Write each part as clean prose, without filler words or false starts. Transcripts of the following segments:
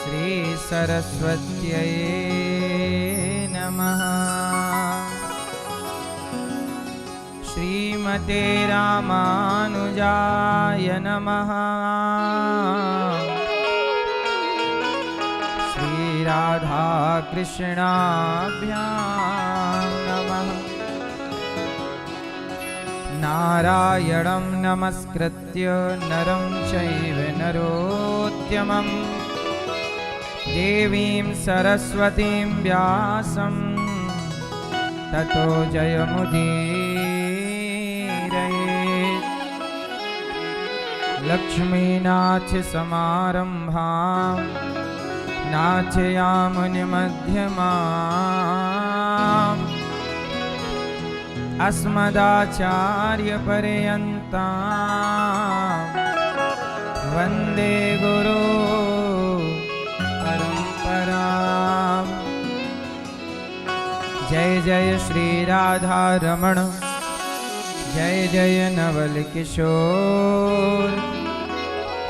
श्री सरस्वत्यै नमः। श्रीमते रामानुजाय नमः। श्री राधा कृष्णाभ्यां नमः। नारायणं नमस्कृत्य नरं चैव नरोत्तमं देवीं सरस्वतीं व्यासं ततो जयमुदीरयेत्। लक्ष्मीनाथसमारम्भां नाथयामुनिमध्यमाम् अस्मदाचार्यपर्यन्तां वन्दे गुरु परम्परां। जय जय श्री राधा रमण, जय जय नवल किशोर,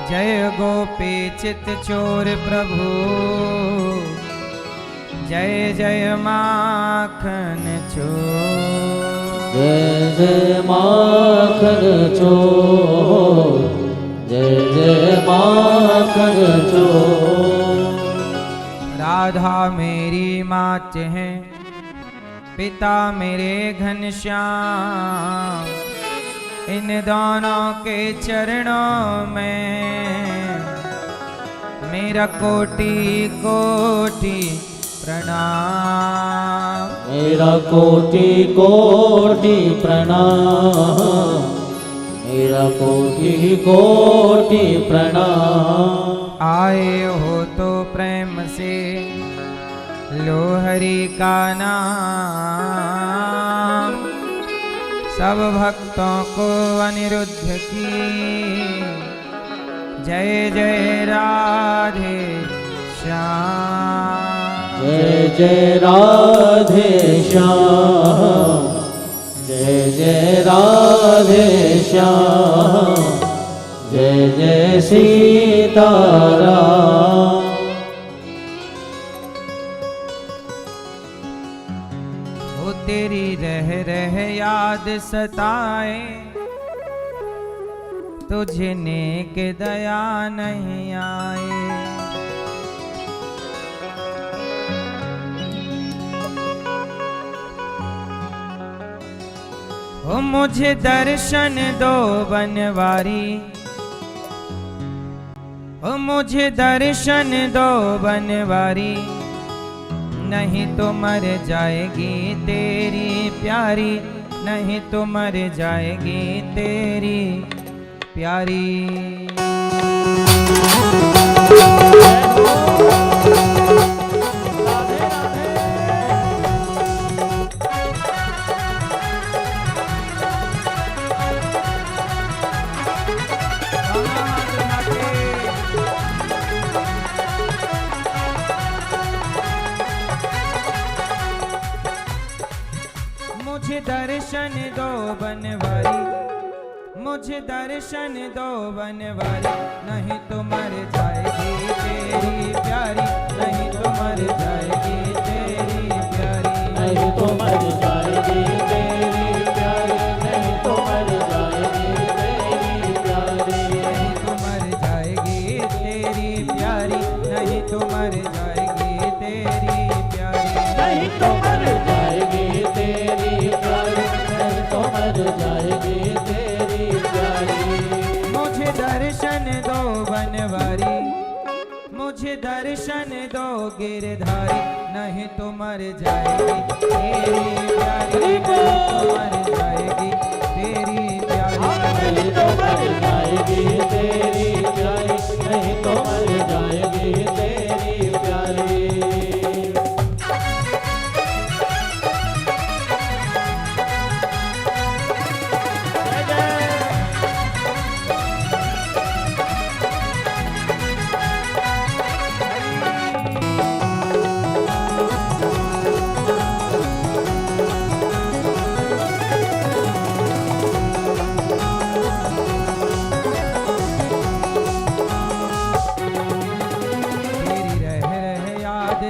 जय गोपी चित चोर प्रभु, जय जय माखन चोर। जय जय माखन चोर, जय जय माखन चोर। राधा मेरी मात है, पिता मेरे घनश्याम, इन दोनों के चरणों में मेरा कोटि कोटि प्रणाम। मेरा कोटि कोटि प्रणाम, मेरा कोटि कोटि प्रणाम। आए हो तो प्रेम से लो हरि का नाम, सब भक्तों को अनिरुद्ध की जय जय राधे श्याम। जय जय राधे श्याम, जय जय राधे श्याम, जय जय सीताराम। वो तेरी रह रह याद सताए, तुझे नेक दया नहीं आए। ओ मुझे दर्शन दो बनवारी, ओ मुझे दर्शन दो बनवारी, नहीं तो मर जाएगी तेरी प्यारी, नहीं तो मर जाएगी तेरी प्यारी। मुझे दर्शन दो बनवारी, मुझे दर्शन दो बनवारी, नहीं तो मर जाएगी तेरी प्यारी, नहीं तो मर जाएगी तेरी प्यारी, नहीं तो मर जाएगी तेरी प्यारी, नहीं तो मर जाएगी तेरी प्यारी, नहीं तो मर जाएगी तेरी प्यारी, नहीं तो मर जाएगी तेरी प्यारी, नहीं तो मर जाएगी तेरी प्यारी, नहीं तो मर जाएगी तेरी प्यारी। मुझे दर्शन दो बनवारी, मुझे दर्शन दो गिरधारी, नहीं तो मर जाएगी तेरी प्यारी, नहीं तो मर जाएगी तेरी प्यारी, नहीं तो मर जाएगी तेरी प्यारी, नहीं तो मर जाएगी तेरी प्यारी।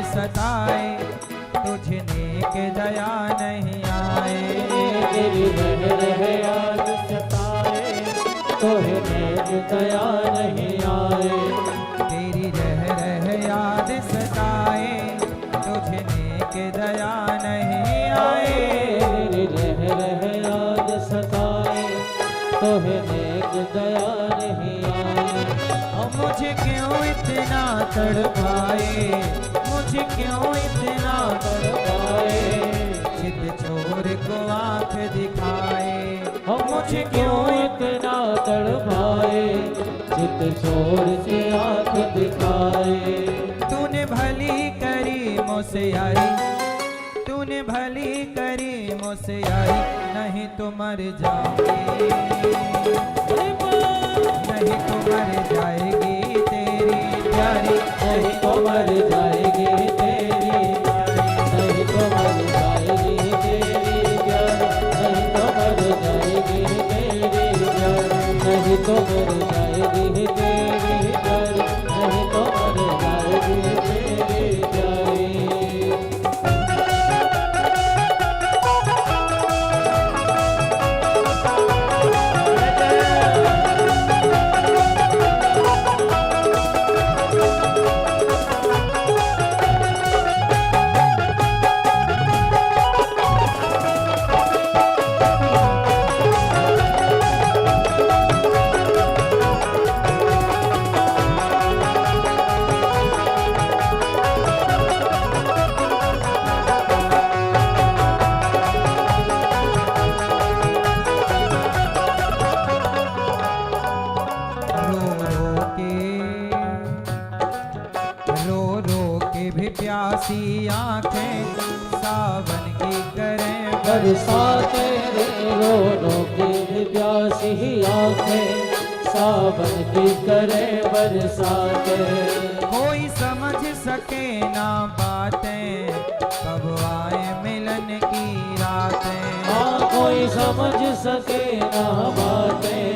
सताए, तुझने के दया नहीं आए। तेरी रह याद सताए, तोहने की दया नहीं आए। तेरी रह याद सताए, तुझने के दया नहीं आए। तेरी रह याद सताए, तोहने की दया नहीं आए। और मुझे क्यों इतना तड़पाए, मुझे क्यों इतना तड़पाए, चित चोर को आंख दिखाए। हम मुझे क्यों इतना तड़पाए, चित छोड़ से आंख दिखाए। तूने भली करी मुझसे यारी, तूने भली करी मुझसे यारी, नहीं तो मर जाऊंगी, नहीं तो मर जाएगी तेरी प्यारी, नहीं तो मर जाएगी तेरी प्यारी, नहीं तो मर जाएगी तेरी प्यारी, नहीं तो मर जाएगी तेरी प्यारी, नहीं तो मर जाएगी तेरी प्यारी, नहीं तो मर जाएगी तेरी प्यारी। प्यासी आंखें सावन की करें बरसाते रे, रो रो के प्यासी आंखें सावन की करे बरसाते। कोई समझ सके ना बातें, कब आए मिलन की रातें। हाँ कोई समझ सके ना बातें,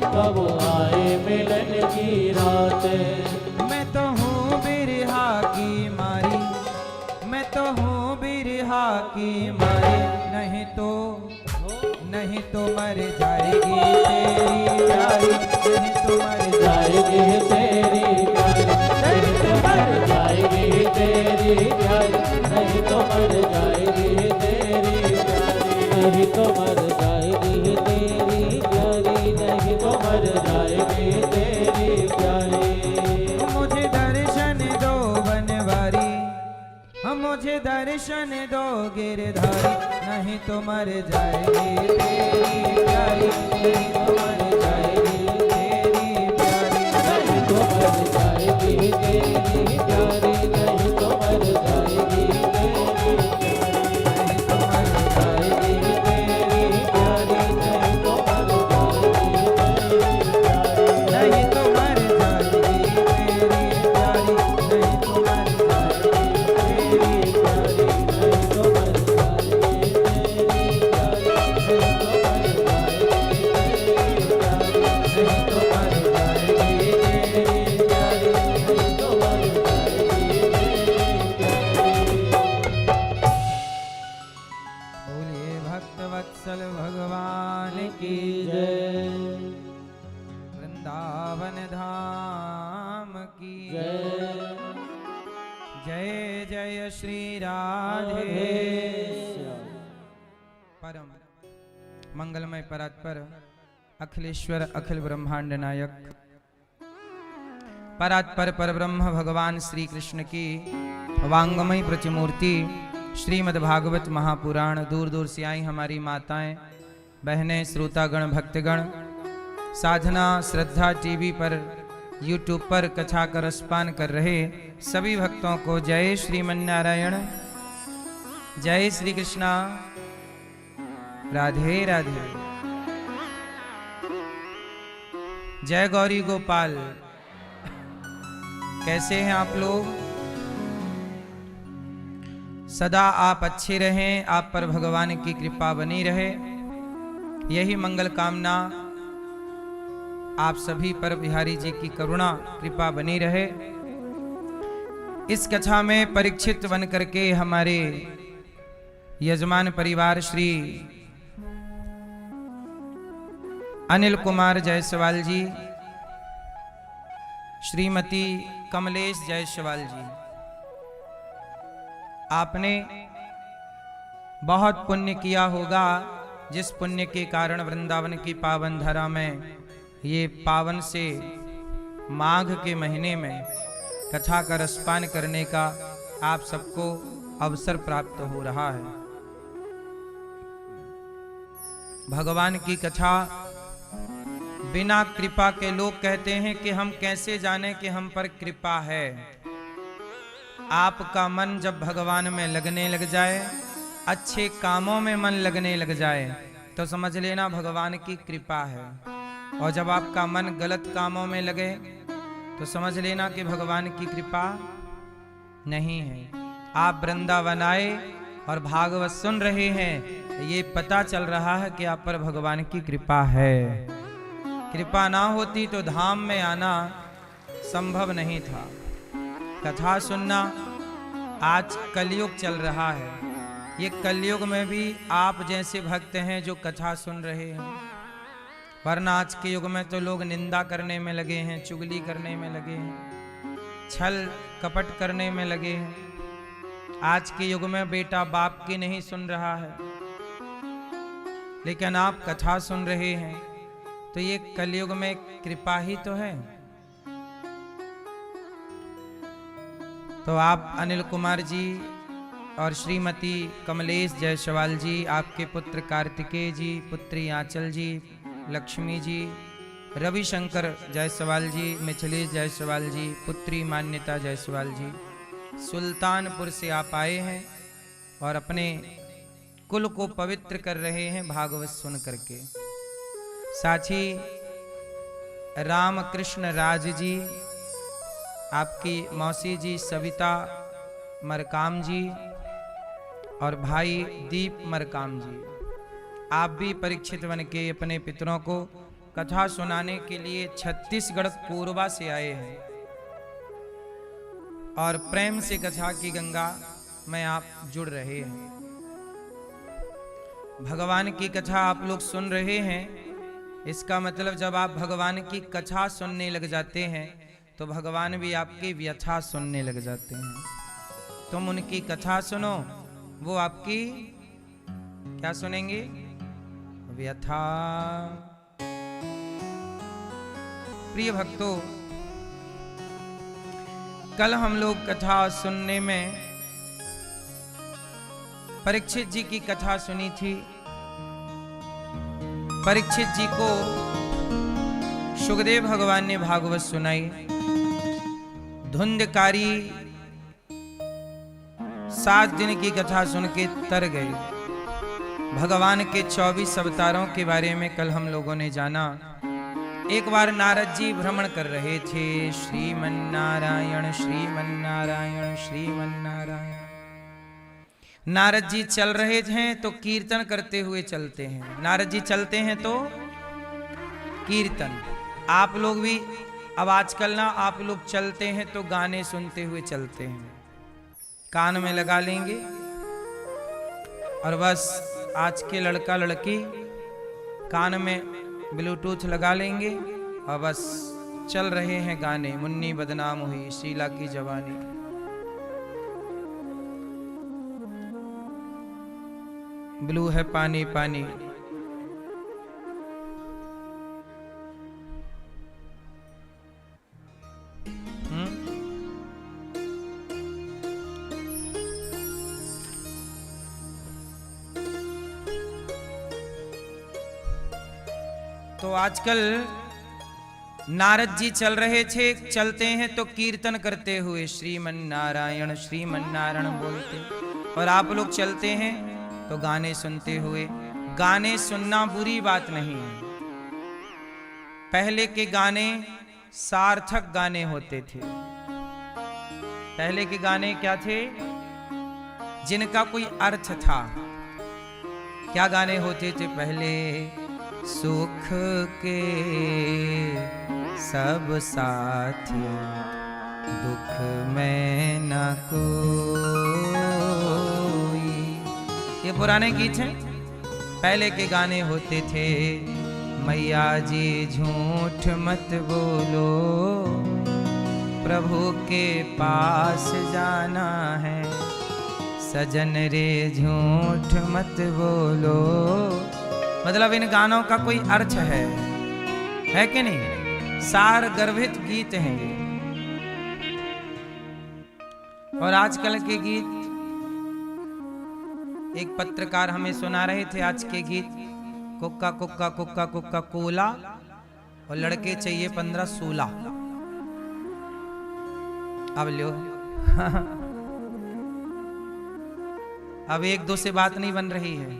कब आए मिलन की रातें। मैं तो हूँ बिरहा की मारी, मैं तो हूँ बिरहा की मारी, नहीं तो मर जाएगी तेरी प्यारी, नहीं तो मर जाएगी तेरी प्यारी, नहीं तो मर जाएगी तेरी प्यारी, नहीं तो मर जाएगी तेरी प्यारी, नहीं तो मर जाएगी तेरी प्यारी, नहीं तो मर जाएगी तेरी प्यारी। मुझे दर्शन दो बनवारी, मुझे दर्शन दो गिरधारी, नहीं तो मर जाएगी तेरी प्यारी, नहीं तो मर जाएगी तेरी प्यारी, नहीं तो मर जाएगी तेरी प्यारी, नहीं तो मर जाएगी तेरी प्यारी, नहीं तो मर जाएगी तेरी प्यारी, नहीं तो मर जाएगी तेरी प्यारी, नहीं तो मर जाएगी तेरी प्यारी, नहीं तो मर जाएगी तेरी प्यारी, नहीं तो मर जाएगी तेरी प्यारी, नहीं तो मर जाएगी तेरी प्यारी, नहीं तो मर जाएगी तेरी प्यारी, नहीं तो मर जाएगी तेरी प्यारी। बोलिए भक्त वत्सल भगवान की की जय, जय, वृंदावन धाम की जय जय जय श्री राधे श्याम। परम मंगलमय परात्पर अखिलेश्वर अखिल ब्रह्मांड नायक परात्पर परब्रह्म भगवान श्री कृष्ण की वांगमय प्रतिमूर्ति श्रीमद् भागवत महापुराण दूर दूर से आई हमारी माताएं बहनें श्रोतागण भक्तगण साधना श्रद्धा टीवी पर यूट्यूब पर कथा का रसपान कर रहे सभी भक्तों को जय श्रीमन्नारायण, जय श्री कृष्णा, राधे राधे, जय गौरी गोपाल। कैसे हैं आप लोग? सदा आप अच्छे रहें, आप पर भगवान की कृपा बनी रहे, यही मंगल कामना आप सभी पर बिहारी जी की करुणा कृपा बनी रहे। इस कथा में परीक्षित बन करके हमारे यजमान परिवार श्री अनिल कुमार जायसवाल जी, श्रीमती कमलेश जायसवाल जी, आपने बहुत पुण्य किया होगा, जिस पुण्य के कारण वृंदावन की पावन धरा में ये पावन से माघ के महीने में कथा का रसपान करने का आप सबको अवसर प्राप्त हो रहा है। भगवान की कथा बिना कृपा के लोग कहते हैं कि हम कैसे जाने कि हम पर कृपा है। आपका मन जब भगवान में लगने लग जाए, अच्छे कामों में मन लगने लग जाए, तो समझ लेना भगवान की कृपा है। और जब आपका मन गलत कामों में लगे तो समझ लेना कि भगवान की कृपा नहीं है। आप वृंदावन आए और भागवत सुन रहे हैं, ये पता चल रहा है कि आप पर भगवान की कृपा है। कृपा ना होती तो धाम में आना संभव नहीं था। कथा सुनना, आज कलयुग चल रहा है, ये कलयुग में भी आप जैसे भक्त हैं जो कथा सुन रहे हैं, वरना आज के युग में तो लोग निंदा करने में लगे हैं, चुगली करने में लगे हैं, छल कपट करने में लगे हैं। आज के युग में बेटा बाप की नहीं सुन रहा है, लेकिन आप कथा सुन रहे हैं, तो ये कलयुग में कृपा ही तो है। तो आप अनिल कुमार जी और श्रीमती कमलेश जायसवाल जी, आपके पुत्र कार्तिकेय जी, पुत्री आंचल जी, लक्ष्मी जी, रविशंकर जायसवाल जी, मिथिलेश जायसवाल जी, पुत्री मान्यता जायसवाल जी, सुल्तानपुर से आप आए हैं और अपने कुल को पवित्र कर रहे हैं भागवत सुन करके। साथी रामकृष्ण राज जी, आपकी मौसी जी सविता मरकाम जी और भाई दीप मरकाम जी, आप भी परीक्षित बन के अपने पितरों को कथा सुनाने के लिए छत्तीसगढ़ कोरबा से आए हैं और प्रेम से कथा की गंगा में आप जुड़ रहे हैं। भगवान की कथा आप लोग सुन रहे हैं, इसका मतलब जब आप भगवान की कथा सुनने लग जाते हैं तो भगवान भी आपकी व्यथा सुनने लग जाते हैं। तुम उनकी कथा सुनो, वो आपकी क्या सुनेंगे? व्यथा। प्रिय भक्तों, कल हम लोग कथा सुनने में परीक्षित जी की कथा सुनी थी। परीक्षित जी को सुखदेव भगवान ने भागवत सुनाई। धुंधकारी 7 दिन की कथा सुन के तर गए। भगवान के 24 अवतारों के बारे में कल हम लोगों ने जाना। एक बार नारद जी भ्रमण कर रहे थे, श्रीमन्नारायण श्रीमन्नारायण श्रीमन्नारायण। नारद जी चल रहे थे तो कीर्तन करते हुए चलते हैं। नारद जी चलते हैं तो कीर्तन। आप लोग भी अब आजकल ना, आप लोग चलते हैं तो गाने सुनते हुए चलते हैं, कान में लगा लेंगे और बस आज के लड़का लड़की कान में ब्लूटूथ लगा लेंगे और बस चल रहे हैं गाने। मुन्नी बदनाम हुई, शीला की जवानी। ब्लू है पानी पानी। तो आजकल नारद जी चल रहे थे, चलते हैं तो कीर्तन करते हुए श्रीमन्नारायण श्रीमन्नारायण बोलते, और आप लोग चलते हैं तो गाने सुनते हुए। गाने सुनना बुरी बात नहीं है। पहले के गाने सार्थक गाने होते थे। पहले के गाने क्या थे? जिनका कोई अर्थ था। क्या गाने होते थे पहले? सुख के सब साथी दुख में न कोई। ये पुराने गीत हैं, पहले के गाने होते थे। मैया जी झूठ मत बोलो, प्रभु के पास जाना है। सजन रे झूठ मत बोलो। मतलब इन गानों का कोई अर्थ है कि नहीं? सार गर्भित गीत हैं ये। और आजकल के गीत, एक पत्रकार हमें सुना रहे थे आज के गीत, कुक्का कुक्का कुक्का कुक्का कोला और लड़के चाहिए 15-16। अब लो अब एक दो से बात नहीं बन रही है।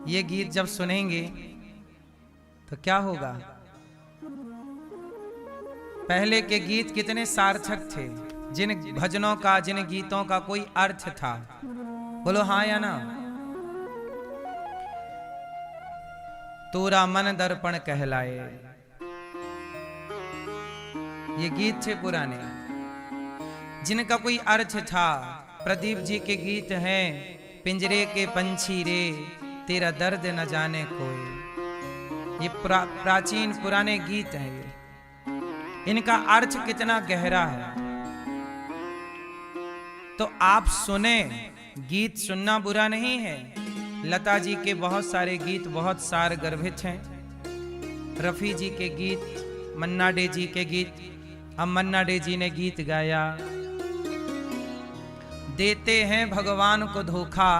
ये गीत जब सुनेंगे तो क्या होगा? पहले के गीत कितने सार्थक थे, जिन भजनों का, जिन गीतों का कोई अर्थ था। बोलो हाँ या ना? तोरा मन दर्पण कहलाए, ये गीत थे पुराने, जिनका कोई अर्थ था। प्रदीप जी के गीत हैं, पिंजरे के पंछी रे तेरा दर्द न जाने कोई। ये प्राचीन पुराने गीत हैं। ये इनका अर्थ कितना गहरा है। तो आप सुने, गीत सुनना बुरा नहीं है। लता जी के बहुत सारे गीत बहुत सार गर्भित हैं। रफी जी के गीत, मन्ना डे जी के गीत। अब मन्ना डे जी ने गीत गाया, देते हैं भगवान को धोखा,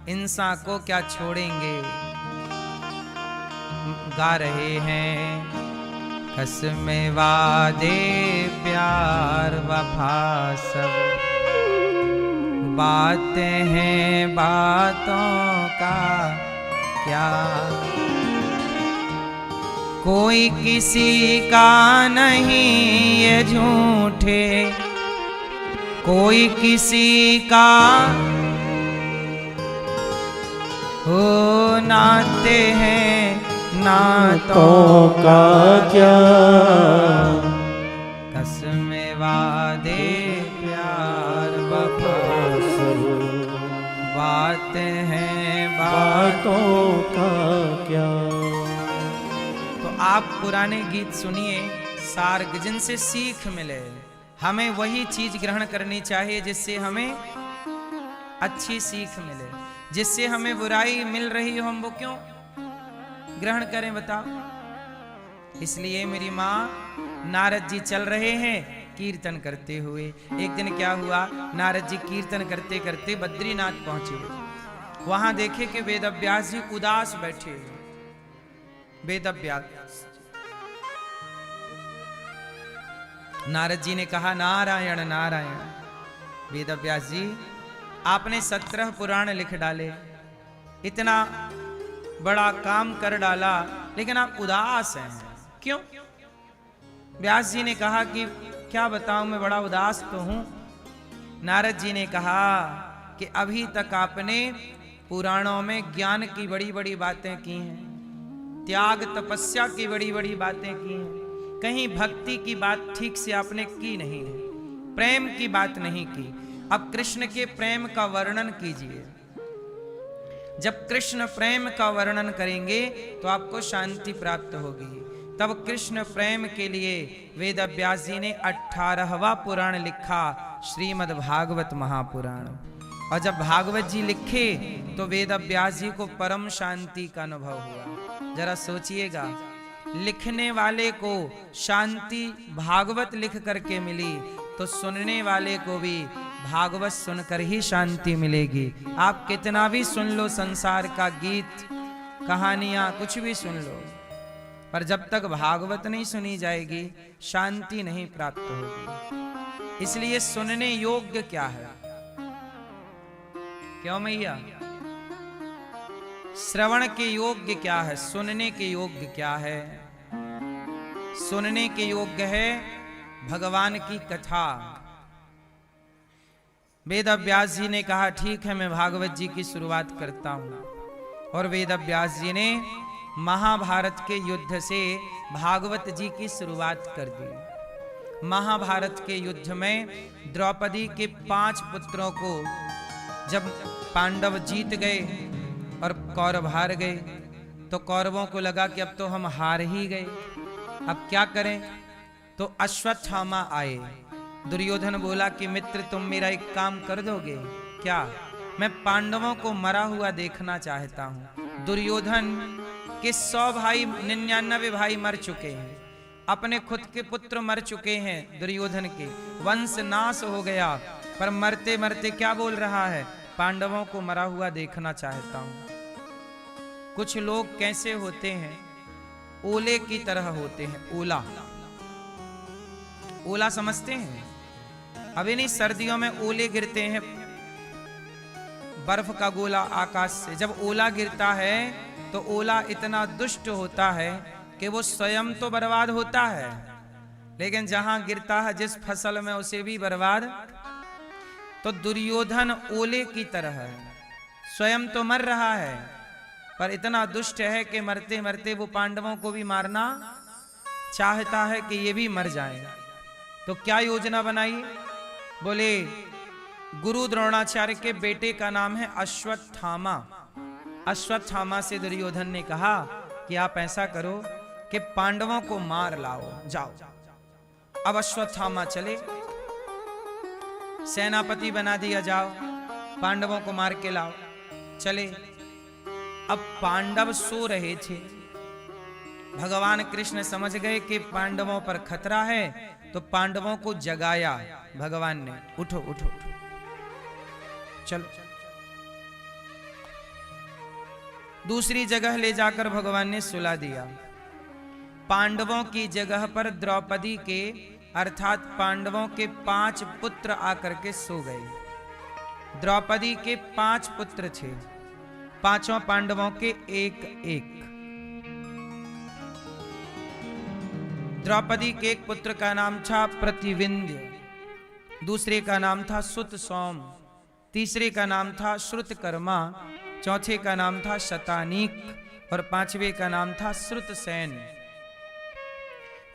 इंसान को क्या छोड़ेंगे। गा रहे हैं कसमे वादे प्यार वफा सब, बातें हैं बातों का क्या। कोई किसी का नहीं ये झूठे, कोई किसी का हो नाते हैं नातों का क्या। कसमे वादे प्यार वफा सब, बातें हैं बातों का क्या। तो आप पुराने गीत सुनिए, सार जिनसे सीख मिले। हमें वही चीज ग्रहण करनी चाहिए जिससे हमें अच्छी सीख मिले। जिससे हमें बुराई मिल रही हो, हम वो क्यों ग्रहण करें बताओ? इसलिए मेरी माँ, नारद जी चल रहे हैं कीर्तन करते हुए। एक दिन क्या हुआ, नारद जी कीर्तन करते करते बद्रीनाथ पहुंचे। वहां देखे कि वेदव्यास जी उदास बैठे। वेदव्यास, नारद जी ने कहा नारायण नारायण। वेदव्यास जी, आपने 17 पुराण लिख डाले, इतना बड़ा काम कर डाला, लेकिन आप उदास हैं, क्यों? व्यास जी ने कहा कि क्या बताऊं, मैं बड़ा उदास तो हूं। नारद जी ने कहा कि अभी तक आपने पुराणों में ज्ञान की बड़ी बड़ी बातें की हैं, त्याग तपस्या की बड़ी बड़ी बातें की हैं, कहीं भक्ति की बात ठीक से आपने की नहीं है, प्रेम की बात नहीं की। अब कृष्ण के प्रेम का वर्णन कीजिए। जब कृष्ण प्रेम का वर्णन करेंगे तो आपको शांति प्राप्त होगी। तब कृष्ण प्रेम के लिए वेदव्यास जी ने 18वां पुराण लिखा, श्रीमद् भागवत महापुराण। और जब भागवत जी लिखे तो वेदव्यास जी को परम शांति का अनुभव हुआ। जरा सोचिएगा, लिखने वाले को शांति भागवत लिख करके मिली, तो सुनने वाले को भी भागवत सुनकर ही शांति मिलेगी। आप कितना भी सुन लो, संसार का गीत, कहानियां, कुछ भी सुन लो, पर जब तक भागवत नहीं सुनी जाएगी शांति नहीं प्राप्त होगी। इसलिए सुनने योग्य क्या है? क्यों मैया? श्रवण के योग्य क्या है? सुनने के योग्य क्या है? सुनने के योग्य है भगवान की कथा। वेदव्यास जी ने कहा ठीक है, मैं भागवत जी की शुरुआत करता हूं। और वेदव्यास जी ने महाभारत के युद्ध से भागवत जी की शुरुआत कर दी। महाभारत के युद्ध में द्रौपदी के 5 पुत्रों को जब पांडव जीत गए और कौरव हार गए, तो कौरवों को लगा कि अब तो हम हार ही गए, अब क्या करें। तो अश्वत्थामा आए। दुर्योधन बोला कि मित्र तुम मेरा एक काम कर दोगे क्या? मैं पांडवों को मरा हुआ देखना चाहता हूं। दुर्योधन के 100 भाई 99 भाई मर चुके हैं, अपने खुद के पुत्र मर चुके हैं, दुर्योधन के वंश नाश हो गया, पर मरते मरते क्या बोल रहा है? पांडवों को मरा हुआ देखना चाहता हूं। कुछ लोग कैसे होते हैं? ओले की तरह होते हैं। ओला, ओला समझते हैं? अभी नहीं, सर्दियों में ओले गिरते हैं, बर्फ का गोला आकाश से। जब ओला गिरता है तो ओला इतना दुष्ट होता है कि वो स्वयं तो बर्बाद होता है, लेकिन जहां गिरता है जिस फसल में उसे भी बर्बाद। तो दुर्योधन ओले की तरह है, स्वयं तो मर रहा है पर इतना दुष्ट है कि मरते मरते वो पांडवों को भी मारना चाहता है कि ये भी मर जाए। तो क्या योजना बनाई? बोले गुरु द्रोणाचार्य के बेटे का नाम है अश्वत्थामा। अश्वत्थामा से दुर्योधन ने कहा कि आप ऐसा करो कि पांडवों को मार लाओ, जाओ। अब अश्वत्थामा चले, सेनापति बना दिया, जाओ पांडवों को मार के लाओ। चले। अब पांडव सो रहे थे, भगवान कृष्ण समझ गए कि पांडवों पर खतरा है, तो पांडवों को जगाया भगवान ने, उठो उठो उठो, चलो। दूसरी जगह ले जाकर भगवान ने सुला दिया। पांडवों की जगह पर द्रौपदी के अर्थात पांडवों के 5 पुत्र आकर के सो गए। द्रौपदी के 5 पुत्र थे, 5 पांडवों के एक एक। द्रौपदी के एक पुत्र का नाम था प्रतिविंध्य, दूसरे का नाम था सुत सौम, तीसरे का नाम था श्रुतकर्मा, चौथे का नाम था शतानीक और 5वें का नाम था श्रुतसेन।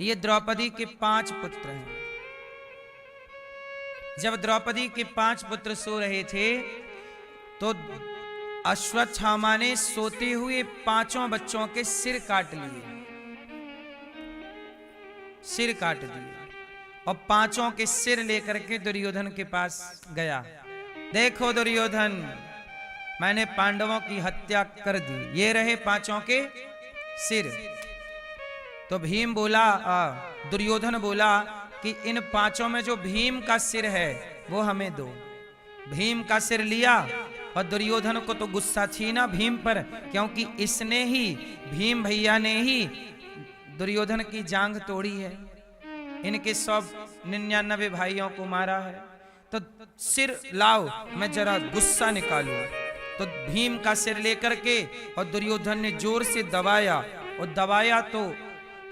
ये द्रौपदी के 5 पुत्र हैं। जब द्रौपदी के 5 पुत्र सो रहे थे तो अश्वत्थामा ने सोते हुए 5 बच्चों के सिर काट लिए, सिर काट दिए और 5 के सिर लेकर के दुर्योधन के पास गया। देखो दुर्योधन, मैंने पांडवों की हत्या कर दी, ये रहे 5 के सिर। तो भीम बोला, दुर्योधन बोला कि इन 5 में जो भीम का सिर है वो हमें दो। भीम का सिर लिया और दुर्योधन को तो गुस्सा थी ना भीम पर, क्योंकि इसने ही, भीम भैया ने ही दुर्योधन की जांघ तोड़ी है, इनके 199 भाइयों को मारा है, तो सिर लाओ मैं जरा गुस्सा निकालूं। तो भीम का सिर लेकर के और दुर्योधन ने जोर से दबाया, और दबाया तो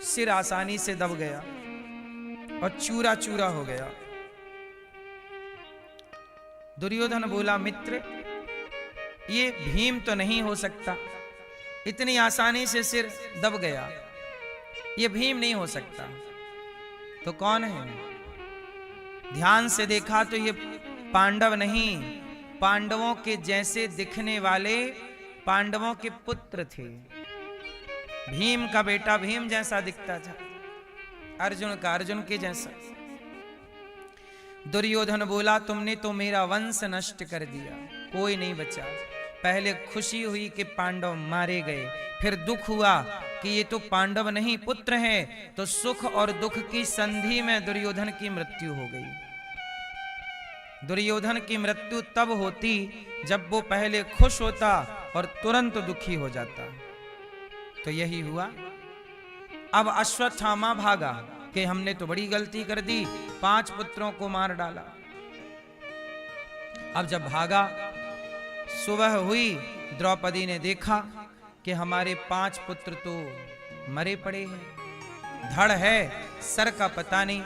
सिर आसानी से दब गया और चूरा चूरा हो गया। दुर्योधन बोला, मित्र ये भीम तो नहीं हो सकता, इतनी आसानी से सिर दब गया, ये भीम नहीं हो सकता। तो कौन है? ध्यान से देखा तो ये पांडव नहीं, पांडवों के जैसे दिखने वाले पांडवों के पुत्र थे। भीम का बेटा भीम जैसा दिखता था, अर्जुन का अर्जुन के जैसा। दुर्योधन बोला, तुमने तो मेरा वंश नष्ट कर दिया, कोई नहीं बचा। पहले खुशी हुई कि पांडव मारे गए, फिर दुख हुआ कि ये तो पांडव नहीं पुत्र हैं, तो सुख और दुख की संधि में दुर्योधन की मृत्यु हो गई। दुर्योधन की मृत्यु तब होती जब वो पहले खुश होता और तुरंत दुखी हो जाता। तो यही हुआ। अब अश्वत्थामा भागा कि हमने तो बड़ी गलती कर दी, 5 पुत्रों को मार डाला। अब जब भागा, सुबह हुई, द्रौपदी ने देखा कि हमारे 5 पुत्र तो मरे पड़े हैं, धड़ है, सर का पता नहीं।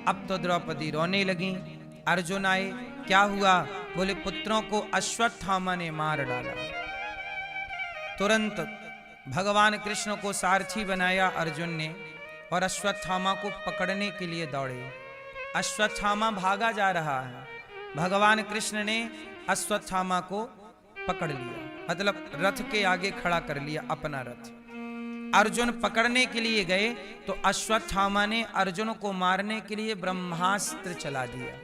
अब तो द्रौपदी रोने लगी। अर्जुन आए, क्या हुआ? बोले पुत्रों को अश्वत्थामा ने मार डाला। तुरंत भगवान कृष्ण को सारथी बनाया अर्जुन ने और अश्वत्थामा को पकड़ने के लिए दौड़े। अश्वत्थामा भागा जा रहा है, भगवान कृष्ण ने अश्वत्थामा को पकड़ लिया, मतलब रथ के आगे खड़ा कर लिया अपना रथ। अर्जुन पकड़ने के लिए गए तो अश्वत्थामा ने अर्जुन को मारने के लिए ब्रह्मास्त्र चला दिया।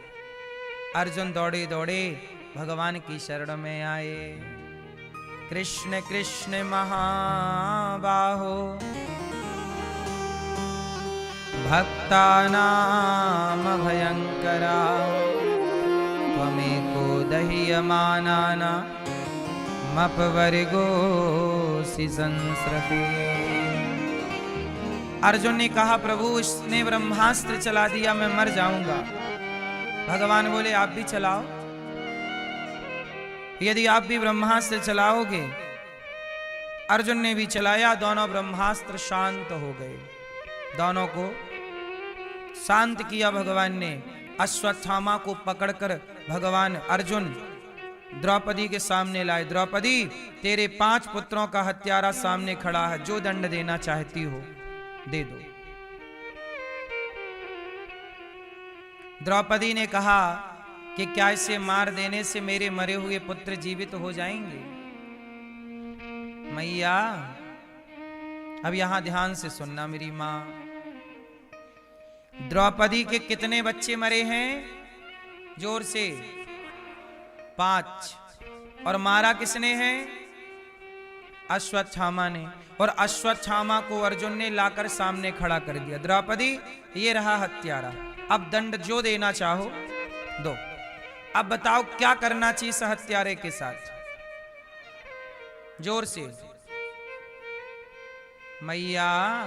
अर्जुन दौड़े दौड़े भगवान की शरण में आए। कृष्ण कृष्ण महाबाहो भक्तानां भयंकरा त्वमेको दह्यमानानां मपवर्गोऽसि संस्रते। अर्जुन ने कहा प्रभु इसने ब्रह्मास्त्र चला दिया, मैं मर जाऊंगा। भगवान बोले आप भी चलाओ, यदि आप भी ब्रह्मास्त्र चलाओगे। अर्जुन ने भी चलाया, दोनों ब्रह्मास्त्र शांत हो गए। दोनों को शांत किया भगवान ने। अश्वत्थामा को पकड़कर भगवान अर्जुन द्रौपदी के सामने लाए। द्रौपदी तेरे 5 पुत्रों का हत्यारा सामने खड़ा है, जो दंड देना चाहती हो दे दो। द्रौपदी ने कहा कि क्या इसे मार देने से मेरे मरे हुए पुत्र जीवित हो जाएंगे? मैया अब यहां ध्यान से सुनना मेरी मां। द्रौपदी के कितने बच्चे मरे हैं? जोर से 5। और मारा किसने है? अश्वत्थामा ने। और अश्वत्थामा को अर्जुन ने लाकर सामने खड़ा कर दिया। द्रौपदी ये रहा हत्यारा, अब दंड जो देना चाहो दो। अब बताओ क्या करना चाहिए इस हत्यारे के साथ? जोर से। मैया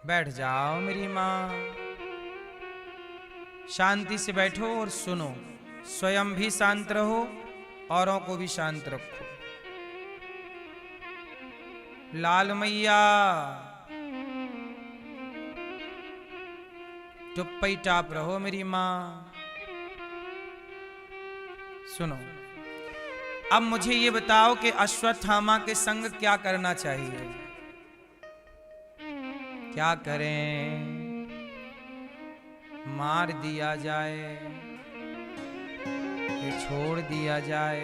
बैठ जाओ मेरी मां, शांति से बैठो और सुनो। स्वयं भी शांत रहो, औरों को भी शांत रखो। लाल मैया चुप्पी टाप रहो मेरी मां। सुनो, अब मुझे ये बताओ कि अश्वत्थामा के संग क्या करना चाहिए? क्या करें? मार दिया जाए कि छोड़ दिया जाए?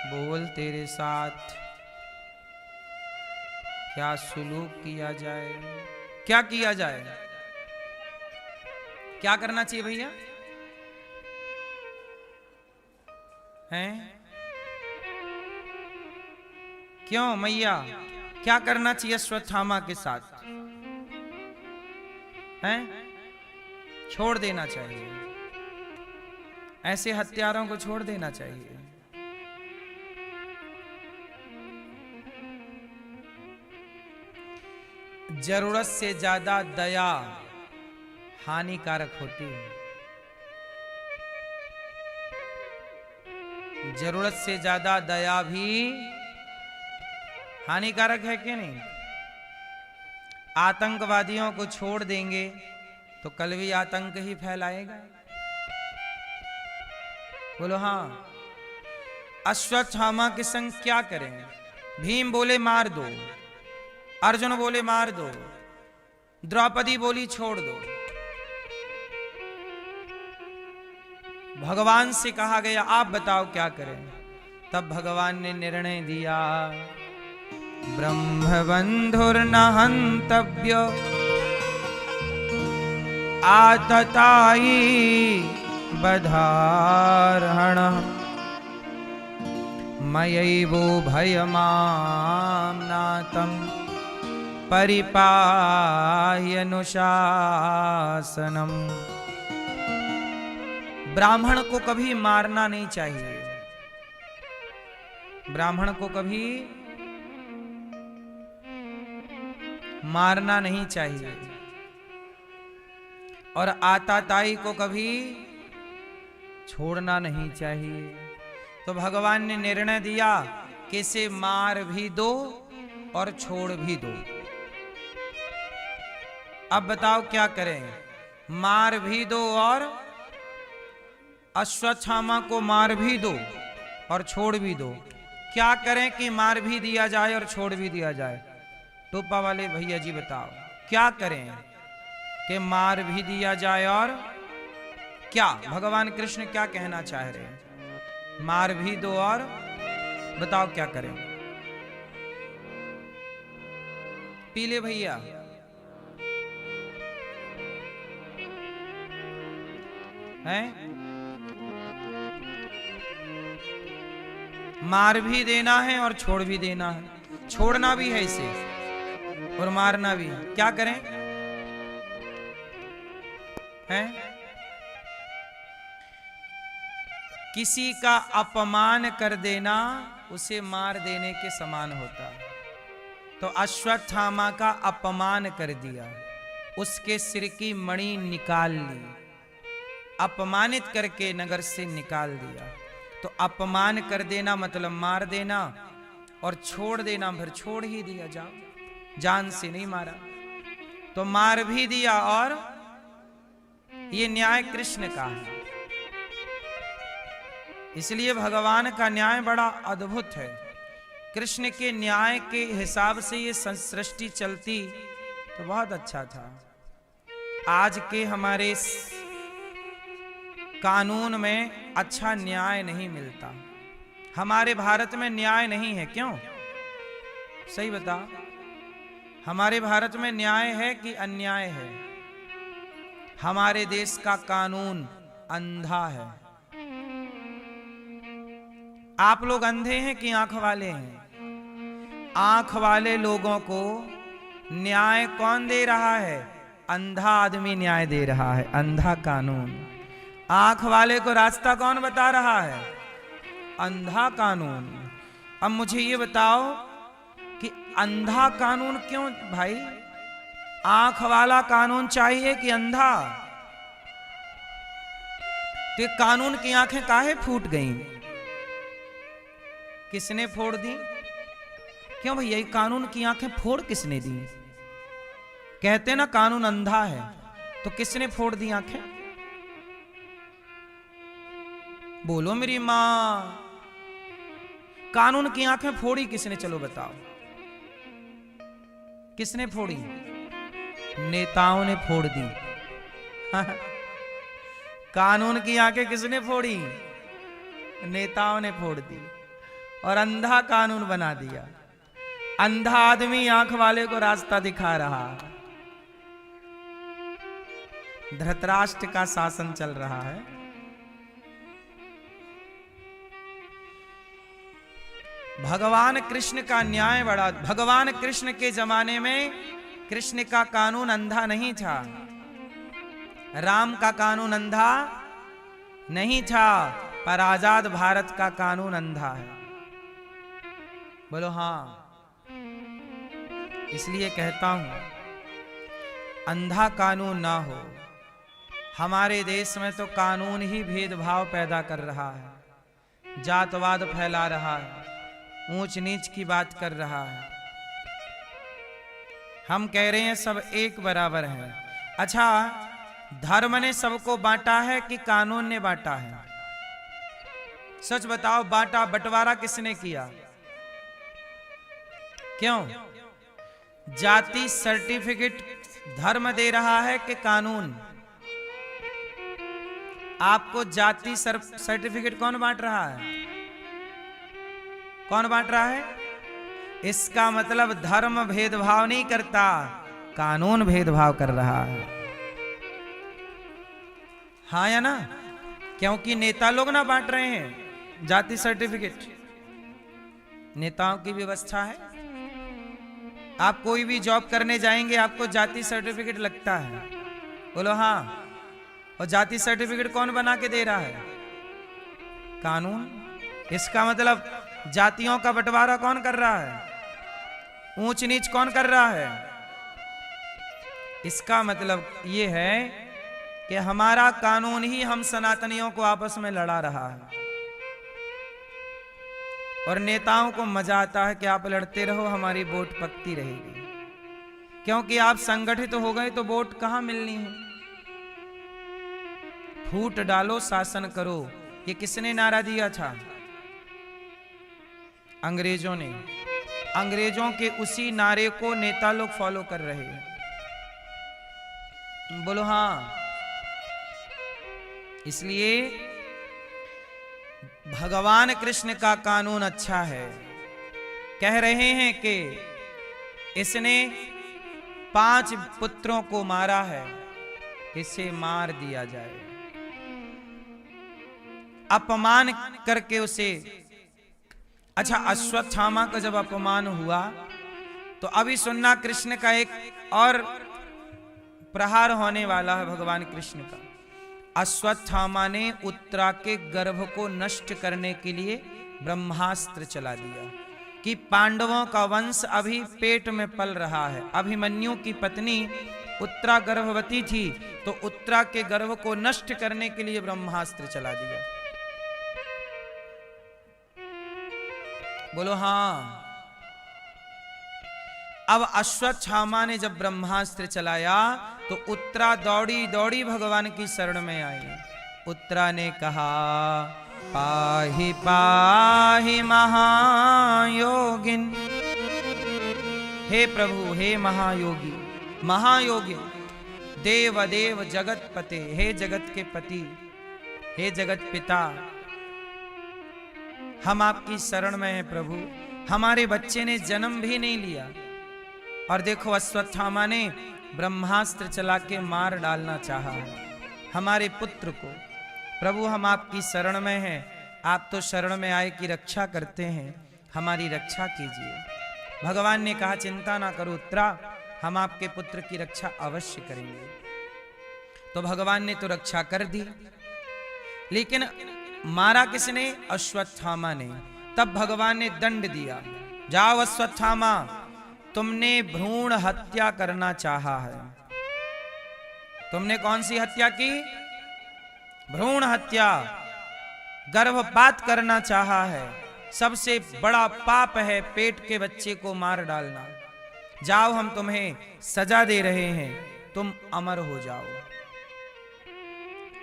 बोल तेरे साथ क्या सुलूक किया जाए? क्या किया जाए? क्या करना चाहिए भैया? हैं? क्यों मैया क्या करना चाहिए अश्वत्थामा के साथ? हैं? छोड़ देना चाहिए। ऐसे हत्यारों को छोड़ देना चाहिए। जरूरत से ज्यादा दया हानिकारक होती है। जरूरत से ज्यादा दया भी हानिकारक है कि नहीं? आतंकवादियों को छोड़ देंगे तो कल भी आतंक ही फैलाएगा। बोलो हाँ। अश्वत्थामा के संग क्या करें? भीम बोले मार दो, अर्जुन बोले मार दो, द्रौपदी बोली छोड़ दो। भगवान से कहा गया आप बताओ क्या करें? तब भगवान ने निर्णय दिया, ब्रह्मबंधुर्न हन्तव्य आततायी बधार्हणः मयैवो भयमाम्नातं परिपाह्यनुशासनम्। ब्राह्मण को कभी मारना नहीं चाहिए। ब्राह्मण को कभी मारना नहीं चाहिए। और आताताई को कभी छोड़ना नहीं चाहिए। तो भगवान ने निर्णय दिया कि इसे मार भी दो और छोड़ भी दो। अब बताओ क्या करें? मार भी दो और अश्वत्थामा को मार भी दो और छोड़ भी दो। क्या करें कि मार भी दिया जाए और छोड़ भी दिया जाए? टोपा वाले भैया जी बताओ क्या करें कि मार भी दिया जाए और क्या भगवान कृष्ण क्या कहना चाह रहे हैं? मार भी दो और बताओ क्या करें? पीले भैया हैं? मार भी देना है और छोड़ भी देना है, छोड़ना भी है इसे और मारना भी है। क्या करें? हैं? किसी का अपमान कर देना उसे मार देने के समान होता है। तो अश्वत्थामा का अपमान कर दिया, उसके सिर की मणि निकाल ली, अपमानित करके नगर से निकाल दिया। तो अपमान कर देना मतलब मार देना, और छोड़ देना फिर छोड़ ही दिया, जाओ, जान से नहीं मारा। तो मार भी दिया और ये न्याय कृष्ण का है। इसलिए भगवान का न्याय बड़ा अद्भुत है। कृष्ण के न्याय के हिसाब से ये सृष्टि चलती तो बहुत अच्छा था। आज के हमारे कानून में अच्छा न्याय नहीं मिलता। हमारे भारत में न्याय नहीं है, क्यों? सही बता, हमारे भारत में न्याय है कि अन्याय है? हमारे देश का कानून अंधा है। आप लोग अंधे हैं कि आंख वाले हैं? आंख वाले लोगों को न्याय कौन दे रहा है? अंधा आदमी न्याय दे रहा है, अंधा कानून। आंख वाले को रास्ता कौन बता रहा है? अंधा कानून। अब मुझे ये बताओ कि अंधा कानून क्यों भाई? आंख वाला कानून चाहिए कि अंधा? तो कानून की आंखें काहे फूट गईं? किसने फोड़ दी? क्यों भैया, कानून की आंखें फोड़ किसने दी? कहते ना कानून अंधा है, तो किसने फोड़ दी आंखें? बोलो मेरी मां, कानून की आंखें फोड़ी किसने? चलो बताओ, किसने फोड़ी? नेताओं ने फोड़ दी। कानून की आंखें किसने फोड़ी? नेताओं ने फोड़ दी और अंधा कानून बना दिया। अंधा आदमी आंख वाले को रास्ता दिखा रहा। धृतराष्ट्र का शासन चल रहा है। भगवान कृष्ण का न्याय बड़ा। भगवान कृष्ण के जमाने में कृष्ण का कानून अंधा नहीं था, राम का कानून अंधा नहीं था, पर आजाद भारत का कानून अंधा है। बोलो हाँ। इसलिए कहता हूं अंधा कानून ना हो। हमारे देश में तो कानून ही भेदभाव पैदा कर रहा है, जातवाद फैला रहा है, ऊंच नीच की बात कर रहा है। हम कह रहे हैं सब एक बराबर है। अच्छा, धर्म ने सबको बांटा है कि कानून ने बांटा है? सच बताओ, बांटा बंटवारा किसने किया? क्यों? जाति सर्टिफिकेट धर्म दे रहा है कि कानून? आपको जाति सर्टिफिकेट कौन बांट रहा है? कौन बांट रहा है? इसका मतलब धर्म भेदभाव नहीं करता, कानून भेदभाव कर रहा है। हाँ या ना? क्योंकि नेता लोग ना बांट रहे हैं जाति सर्टिफिकेट। नेताओं की व्यवस्था है। आप कोई भी जॉब करने जाएंगे आपको जाति सर्टिफिकेट लगता है। बोलो हाँ। और जाति सर्टिफिकेट कौन बना के दे रहा है? कानून। इसका मतलब जातियों का बंटवारा कौन कर रहा है? ऊंच नीच कौन कर रहा है? इसका मतलब यह है कि हमारा कानून ही हम सनातनियों को आपस में लड़ा रहा है। और नेताओं को मजा आता है कि आप लड़ते रहो, हमारी वोट पकती रहेगी। क्योंकि आप संगठित हो गए तो वोट कहां मिलनी है? फूट डालो, शासन करो, ये किसने नारा दिया था? अंग्रेजों ने। अंग्रेजों के उसी नारे को नेता लोग फॉलो कर रहे हैं। बोलो हाँ। इसलिए भगवान कृष्ण का कानून अच्छा है। कह रहे हैं कि इसने 5 पुत्रों को मारा है, इसे मार दिया जाए। अपमान करके उसे। अच्छा, अश्वत्थामा का जब अपमान हुआ तो अभी सुनना, कृष्ण का एक और प्रहार होने वाला है भगवान कृष्ण का। अश्वत्थामा ने उत्तरा के गर्भ को नष्ट करने के लिए ब्रह्मास्त्र चला दिया कि पांडवों का वंश अभी पेट में पल रहा है। अभिमन्यु की पत्नी उत्तरा गर्भवती थी, तो उत्तरा के गर्भ को नष्ट करने के लिए ब्रह्मास्त्र चला दिया। बोलो हाँ। अब अश्वत्थामा ने जब ब्रह्मास्त्र चलाया तो उत्तरा दौड़ी दौड़ी भगवान की शरण में आई। उत्तरा ने कहा, पाहि पाहि महायोगिन। हे प्रभु, हे महायोगी, महायोगी, देव देव जगत पते, हे जगत के पति, हे जगत पिता, हम आपकी शरण में हैं प्रभु। हमारे बच्चे ने जन्म भी नहीं लिया और देखो अश्वत्थामा ने ब्रह्मास्त्र चला के मार डालना चाहा है हमारे पुत्र को। प्रभु, हम आपकी शरण में हैं, आप तो शरण में आए कि रक्षा करते हैं, हमारी रक्षा कीजिए। भगवान ने कहा, चिंता ना करो उत्तरा, हम आपके पुत्र की रक्षा अवश्य करेंगे। तो भगवान ने तो रक्षा कर दी, लेकिन मारा किसने? अश्वत्थामा ने। तब भगवान ने दंड दिया, जाओ अश्वत्थामा, तुमने भ्रूण हत्या करना चाहा है। तुमने कौन सी हत्या की? भ्रूण हत्या, गर्भपात करना चाहा है। सबसे बड़ा पाप है पेट के बच्चे को मार डालना। जाओ, हम तुम्हें सजा दे रहे हैं, तुम अमर हो जाओ।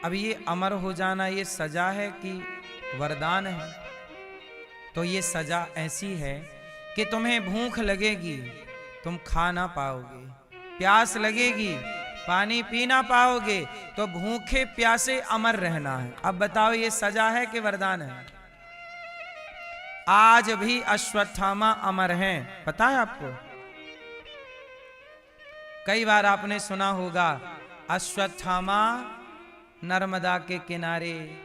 अब ये अमर हो जाना, ये सजा है कि वरदान है? तो ये सजा ऐसी है कि तुम्हें भूख लगेगी, तुम खा ना पाओगे, प्यास लगेगी, पानी पी ना पाओगे, तो भूखे प्यासे अमर रहना है। अब बताओ, ये सजा है कि वरदान है? आज भी अश्वत्थामा अमर हैं, पता है आपको? कई बार आपने सुना होगा, अश्वत्थामा नर्मदा के किनारे।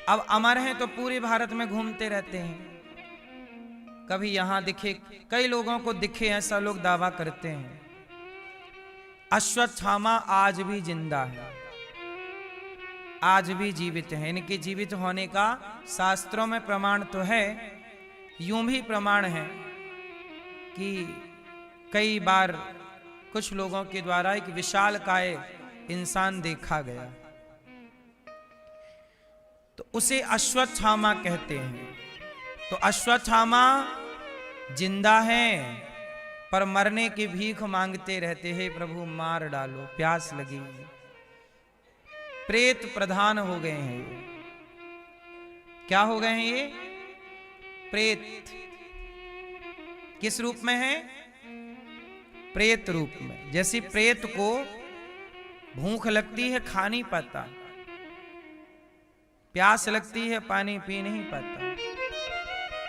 अब अमर हैं तो पूरे भारत में घूमते रहते हैं। कभी यहां दिखे, कई लोगों को दिखे, ऐसा लोग दावा करते हैं। अश्वत्थामा आज भी जिंदा है, आज भी जीवित है। इनके जीवित होने का शास्त्रों में प्रमाण तो है। यूं भी प्रमाण है कि कई बार कुछ लोगों के द्वारा एक विशालकाय इंसान देखा गया, तो उसे अश्वत्थामा कहते हैं। तो अश्वत्थामा जिंदा हैं, पर मरने की भीख मांगते रहते हैं, प्रभु मार डालो, प्यास लगी। प्रेत प्रधान हो गए हैं ये। क्या हो गए हैं ये? प्रेत। किस रूप में है? प्रेत रूप में। जैसी प्रेत को भूख लगती है, खा नहीं पाता, प्यास लगती है, पानी पी नहीं पाता।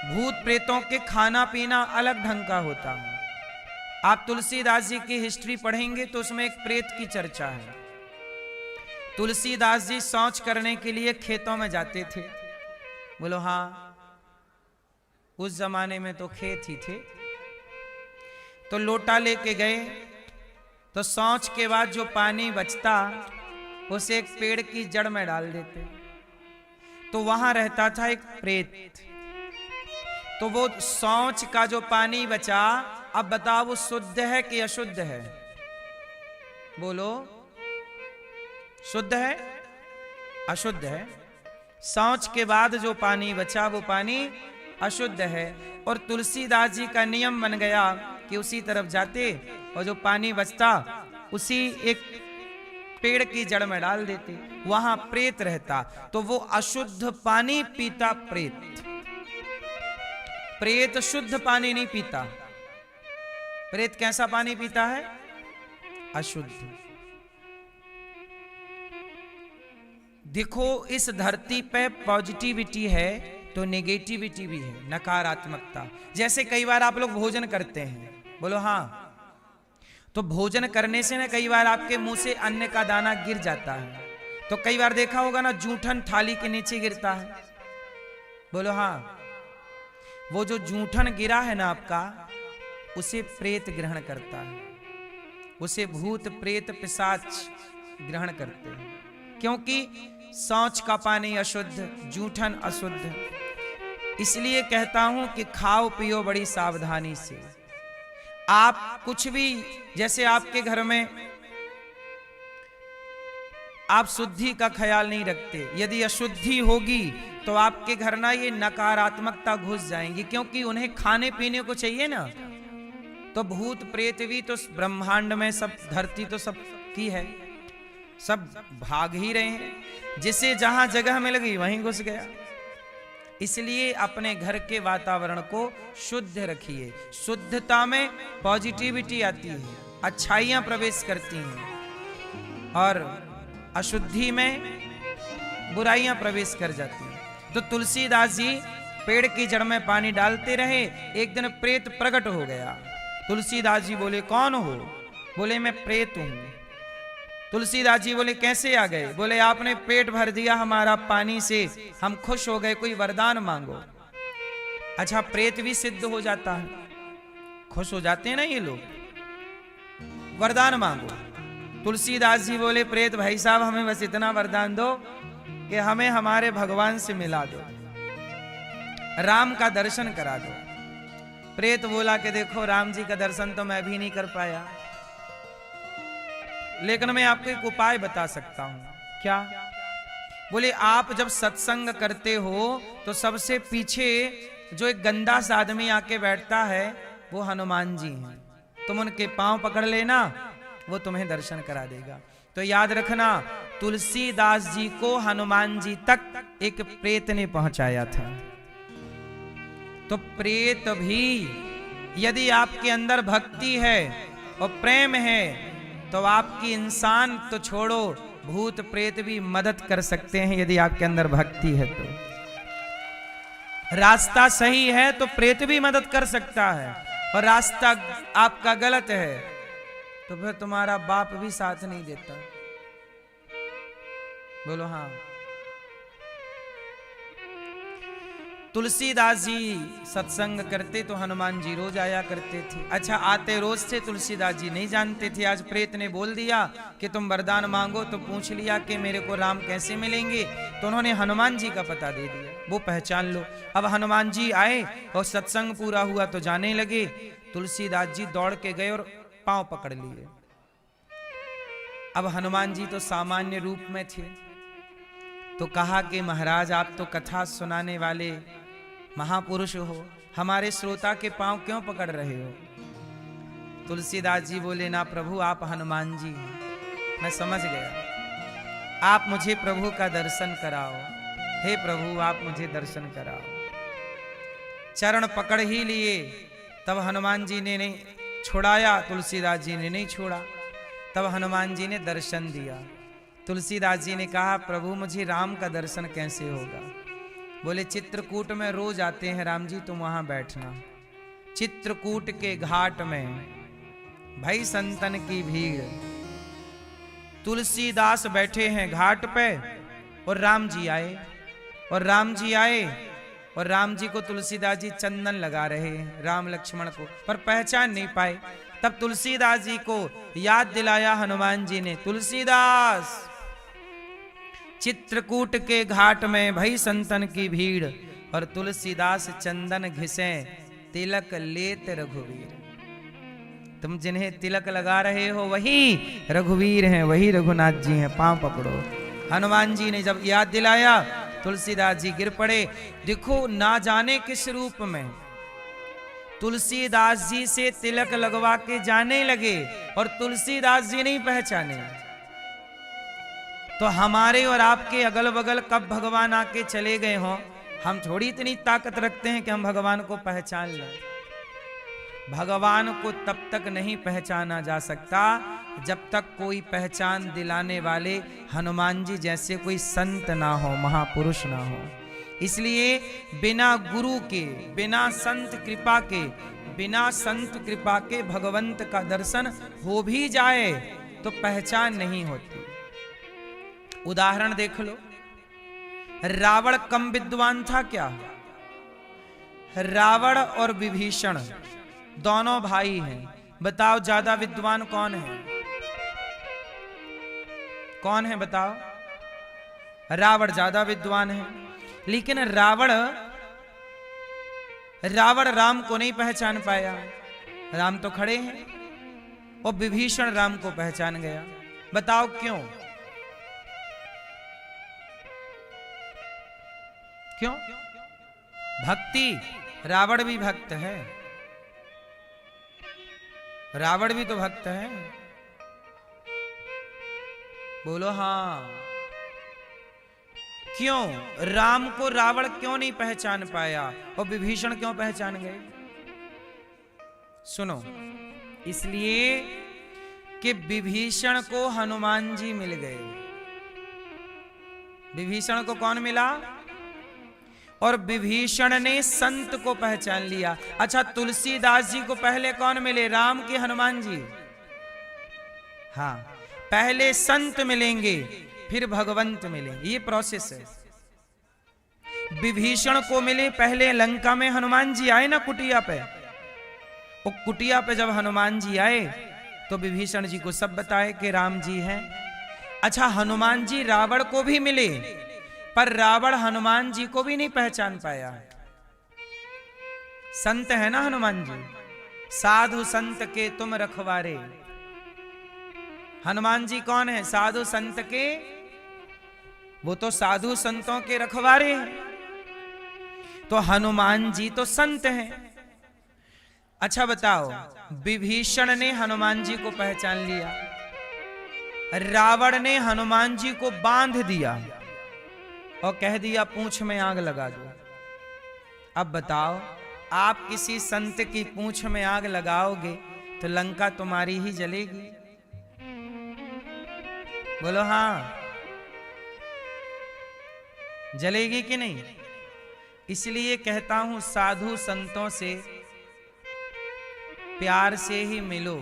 भूत प्रेतों के खाना पीना अलग ढंग का होता है। आप तुलसीदास जी की हिस्ट्री पढ़ेंगे तो उसमें एक प्रेत की चर्चा है। तुलसीदास जी शौच करने के लिए खेतों में जाते थे। बोलो हाँ, उस जमाने में तो खेत ही थे। तो लोटा लेके गए, तो शौच के बाद जो पानी बचता उसे एक पेड़ की जड़ में डाल देते। तो वहां रहता था एक प्रेत। तो वो शौच का जो पानी बचा, अब बताओ वो शुद्ध है कि अशुद्ध है? बोलो, शुद्ध है? अशुद्ध है। शौच के बाद जो पानी बचा वो पानी अशुद्ध है। और तुलसीदास जी का नियम बन गया कि उसी तरफ जाते और जो पानी बचता उसी एक पेड़ की जड़ में डाल देते, वहां प्रेत रहता। तो वो अशुद्ध पानी पीता प्रेत। प्रेत शुद्ध पानी नहीं पीता। प्रेत कैसा पानी पीता है? अशुद्ध। देखो इस धरती पे पॉजिटिविटी है तो नेगेटिविटी भी है, नकारात्मकता। जैसे कई बार आप लोग भोजन करते हैं, बोलो हाँ, तो भोजन करने से ना कई बार आपके मुंह से अन्न का दाना गिर जाता है। तो कई बार देखा होगा ना, जूठन थाली के नीचे गिरता है, बोलो हाँ। वो जो जूठन गिरा है ना आपका, उसे प्रेत ग्रहण करता है, उसे भूत प्रेत पिशाच ग्रहण करते हैं। क्योंकि शौच का पानी अशुद्ध, जूठन अशुद्ध। इसलिए कहता हूं कि खाओ पियो बड़ी सावधानी से। आप कुछ भी, जैसे आपके घर में आप शुद्धि का ख्याल नहीं रखते, यदि अशुद्धि होगी तो आपके घर ना ये नकारात्मकता घुस जाएंगी, क्योंकि उन्हें खाने पीने को चाहिए ना। तो भूत प्रेत भी तो ब्रह्मांड में सब, धरती तो सब की है, सब भाग ही रहे हैं, जिसे जहां जगह मिल गई वहीं घुस गया। इसलिए अपने घर के वातावरण को शुद्ध रखिए। शुद्धता में पॉजिटिविटी आती है, अच्छाइयां प्रवेश करती हैं, और अशुद्धि में बुराइयां प्रवेश कर जाती हैं। तो तुलसीदास जी पेड़ की जड़ में पानी डालते रहे, एक दिन प्रेत प्रकट हो गया। तुलसीदास जी बोले कौन हो? बोले मैं प्रेत हूं। तुलसीदास जी बोले कैसे आ गए? बोले आपने पेट भर दिया हमारा पानी से, हम खुश हो गए, कोई वरदान मांगो। अच्छा, प्रेत भी सिद्ध हो जाता है, खुश हो जाते हैं ना ये लोग, वरदान मांगो। तुलसीदास जी बोले प्रेत भाई साहब हमें बस इतना वरदान दो कि हमें हमारे भगवान से मिला दो, राम का दर्शन करा दो। प्रेत बोला कि देखो राम जी का दर्शन तो मैं भी नहीं कर पाया, लेकिन मैं आपको एक उपाय बता सकता हूं। क्या? बोले आप जब सत्संग करते हो तो सबसे पीछे जो एक गंदा सा आदमी आके बैठता है वो हनुमान जी हैं, तुम उनके पांव पकड़ लेना, वो तुम्हें दर्शन करा देगा। तो याद रखना, तुलसीदास जी को हनुमान जी तक एक प्रेत ने पहुंचाया था। तो प्रेत भी यदि आपके अंदर भक्ति है और प्रेम है तो आपकी इंसान तो छोड़ो, भूत प्रेत भी मदद कर सकते हैं यदि आपके अंदर भक्ति है तो। रास्ता सही है तो प्रेत भी मदद कर सकता है, और रास्ता आपका गलत है तो फिर तुम्हारा बाप भी साथ नहीं देता। बोलो हाँ। तुलसीदास जी सत्संग करते तो हनुमान जी रोज आया करते थे। अच्छा, आते रोज थे, तुलसीदास जी नहीं जानते थे। आज प्रेत ने बोल दिया कि तुम वरदान मांगो, तो पूछ लिया कि मेरे को राम कैसे मिलेंगे, तो उन्होंने हनुमान जी का पता दे दिया, वो पहचान लो। अब हनुमान जी आए और सत्संग पूरा हुआ तो जाने लगे। तुलसीदास जी दौड़ के गए और पांव पकड़ लिए। अब हनुमान जी तो सामान्य रूप में थे, तो कहा कि महाराज आप तो कथा सुनाने वाले महापुरुष हो, हमारे श्रोता के पांव क्यों पकड़ रहे हो? तुलसीदास जी बोले ना प्रभु, आप हनुमान जी हैं, मैं समझ गया, आप मुझे प्रभु का दर्शन कराओ। हे प्रभु आप मुझे दर्शन कराओ। चरण पकड़ ही लिए, तब हनुमान जी ने नहीं छुड़ाया, तुलसीदास जी ने नहीं छोड़ा। तब हनुमान जी ने दर्शन दिया। तुलसीदास जी ने कहा प्रभु मुझे राम का दर्शन कैसे होगा? बोले चित्रकूट में रोज आते हैं राम जी, तुम वहां बैठना। चित्रकूट के घाट में भाई संतन की भीड़, तुलसीदास बैठे हैं घाट पे और राम जी आए, और राम जी आए और राम जी को तुलसीदास जी चंदन लगा रहे हैं राम लक्ष्मण को, पर पहचान नहीं पाए। तब तुलसीदास जी को याद दिलाया हनुमान जी ने, तुलसीदास चित्रकूट के घाट में भई संतन की भीड़, और तुलसीदास चंदन घिसे तिलक लेत रघुवीर। तुम जिन्हें तिलक लगा रहे हो वही रघुवीर हैं, वही रघुनाथ जी हैं, पांव पकड़ो। हनुमान जी ने जब याद दिलाया, तुलसीदास जी गिर पड़े। देखो ना जाने किस रूप में तुलसीदास जी से तिलक लगवा के जाने लगे और तुलसीदास जी नहीं पहचाने। तो हमारे और आपके अगल बगल कब भगवान आके चले गए हों, हम थोड़ी इतनी ताकत रखते हैं कि हम भगवान को पहचान लें। भगवान को तब तक नहीं पहचाना जा सकता जब तक कोई पहचान दिलाने वाले हनुमान जी जैसे कोई संत ना हो, महापुरुष ना हो। इसलिए बिना गुरु के, बिना संत कृपा के, बिना संत कृपा के भगवंत का दर्शन हो भी जाए तो पहचान नहीं होती। उदाहरण देख लो, रावण कम विद्वान था क्या? रावण और विभीषण दोनों भाई हैं, बताओ ज्यादा विद्वान कौन है? कौन है बताओ? रावण ज्यादा विद्वान है, लेकिन रावण राम को नहीं पहचान पाया। राम तो खड़े हैं और विभीषण राम को पहचान गया। बताओ क्यों? क्यों? भक्ति। रावण भी भक्त है, रावण भी तो भक्त है। बोलो हाँ। क्यों? राम को रावण क्यों नहीं पहचान पाया और विभीषण क्यों पहचान गए? सुनो, इसलिए कि विभीषण को हनुमान जी मिल गए। विभीषण को कौन मिला? और विभीषण ने संत को पहचान लिया। अच्छा, तुलसीदास जी को पहले कौन मिले, राम के हनुमान जी? हाँ, पहले संत मिलेंगे फिर भगवंत मिलेंगे, ये प्रोसेस है। विभीषण को मिले पहले लंका में हनुमान जी आए ना कुटिया पे, वो कुटिया पे जब हनुमान जी आए तो विभीषण जी को सब बताए कि राम जी हैं। अच्छा, हनुमान जी रावण को भी मिले पर रावण हनुमान जी को भी नहीं पहचान पाया। संत है ना हनुमान जी, साधु संत के तुम रखवारे। हनुमान जी कौन है? साधु संत के, वो तो साधु संतों के रखवारे हैं, तो हनुमान जी तो संत हैं। अच्छा बताओ, विभीषण ने हनुमान जी को पहचान लिया, रावण ने हनुमान जी को बांध दिया और कह दिया पूंछ में आग लगा दो। अब बताओ, आप किसी संत की पूंछ में आग लगाओगे तो लंका तुम्हारी ही जलेगी। बोलो हाँ, जलेगी कि नहीं? इसलिए कहता हूं, साधु संतों से प्यार से ही मिलो,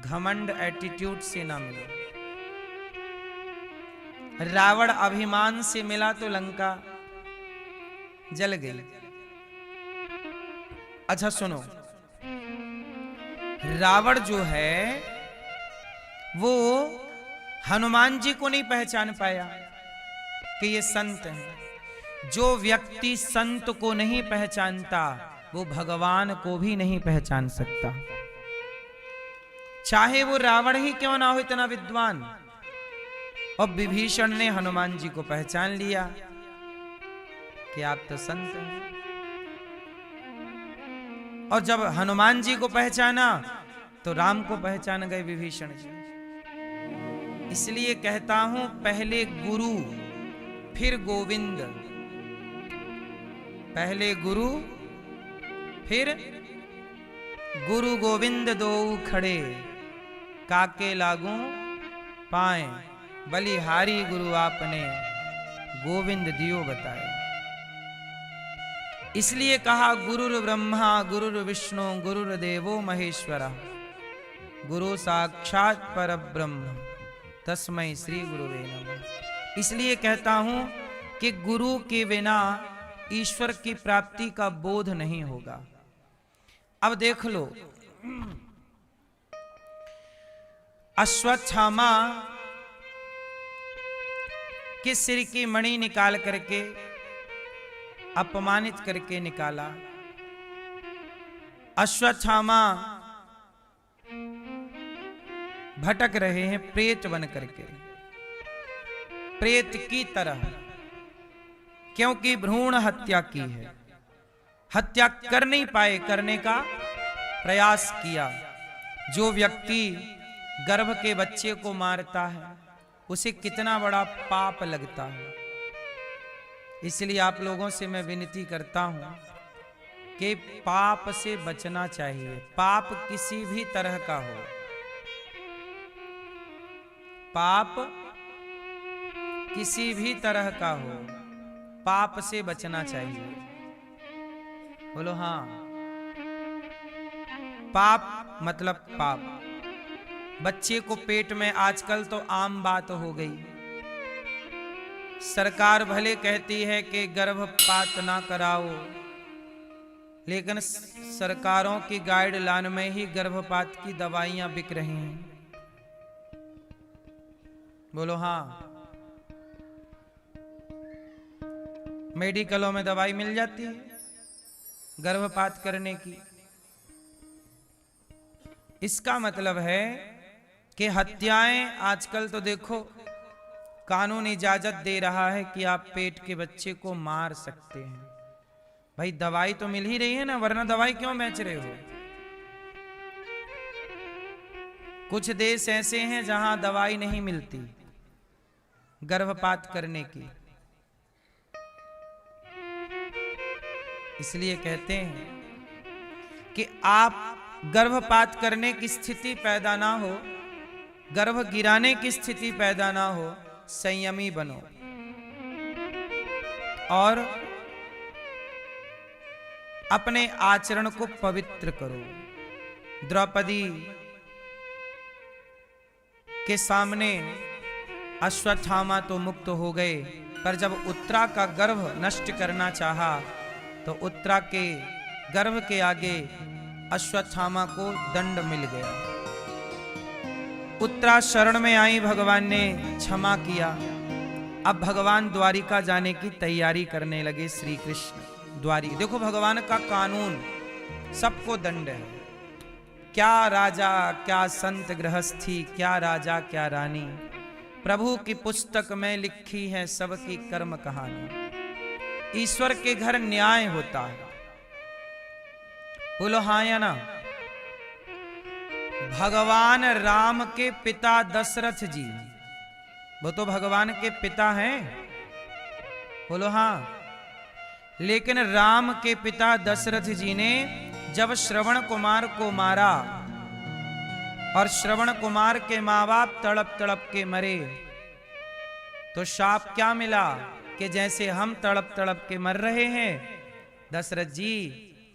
घमंड एटीट्यूड से ना मिलो। रावण अभिमान से मिला तो लंका जल गई। अच्छा सुनो, रावण जो है वो हनुमान जी को नहीं पहचान पाया कि ये संत हैं। जो व्यक्ति संत को नहीं पहचानता वो भगवान को भी नहीं पहचान सकता, चाहे वो रावण ही क्यों ना हो इतना विद्वान। और विभीषण ने हनुमान जी को पहचान लिया कि आप तो संत हैं। और जब हनुमान जी को पहचाना तो राम को पहचान गए विभीषण जी। इसलिए कहता हूं, पहले गुरु फिर गोविंद, पहले गुरु फिर गुरु गोविंद दो खड़े, काके लागू पाए, बलिहारी गुरु आपने गोविंद दियो बताए। इसलिए कहा गुरुर ब्रह्मा गुरुर विष्णु गुरुर्देवो महेश्वरा, गुरु साक्षात परब्रह्म तस्मै श्री गुरुवे नमः। इसलिए कहता हूं कि गुरु के बिना ईश्वर की प्राप्ति का बोध नहीं होगा। अब देख लो, अश्वत्थामा के सिर की मणि निकाल करके अपमानित करके निकाला। अश्वत्थामा भटक रहे हैं प्रेत बन करके, प्रेत की तरह, क्योंकि भ्रूण हत्या की है। हत्या कर नहीं पाए, करने का प्रयास किया। जो व्यक्ति गर्भ के बच्चे को मारता है उसे कितना बड़ा पाप लगता है। इसलिए आप लोगों से मैं विनती करता हूं कि पाप से बचना चाहिए। पाप किसी भी तरह का हो, पाप किसी भी तरह का हो, पाप से बचना चाहिए। बोलो हाँ। पाप मतलब पाप। बच्चे को पेट में आजकल तो आम बात हो गई। सरकार भले कहती है कि गर्भपात ना कराओ, लेकिन सरकारों की गाइडलाइन में ही गर्भपात की दवाइयां बिक रही हैं। बोलो हाँ। मेडिकलों में दवाई मिल जाती है गर्भपात करने की। इसका मतलब है कि हत्याएं आजकल तो देखो कानून इजाजत दे रहा है कि आप पेट के बच्चे को मार सकते हैं। भाई दवाई तो मिल ही रही है ना, वरना दवाई क्यों बेच रहे हो? कुछ देश ऐसे हैं जहां दवाई नहीं मिलती गर्भपात करने की। इसलिए कहते हैं कि आप गर्भपात करने की स्थिति पैदा ना हो, गर्भ गिराने की स्थिति पैदा ना हो, संयमी बनो और अपने आचरण को पवित्र करो। द्रौपदी के सामने अश्वत्थामा तो मुक्त हो गए, पर जब उत्तरा का गर्भ नष्ट करना चाहा तो उत्तरा के गर्भ के आगे अश्वत्थामा को दंड मिल गया। उत्तरा शरण में आई, भगवान ने क्षमा किया। अब भगवान द्वारिका जाने की तैयारी करने लगे। श्री कृष्ण द्वारी, देखो भगवान का कानून, सबको दंड है। क्या राजा क्या संत गृहस्थी, क्या राजा क्या रानी, प्रभु की पुस्तक में लिखी है सबकी कर्म कहानी। ईश्वर के घर न्याय होता है। बोलो हाँ या ना। भगवान राम के पिता दशरथ जी, वो तो भगवान के पिता हैं। बोलो हाँ। लेकिन राम के पिता दशरथ जी ने जब श्रवण कुमार को मारा और श्रवण कुमार के माँ बाप तड़प तड़प के मरे, तो शाप क्या मिला कि जैसे हम तड़प तड़प के मर रहे हैं, दशरथ जी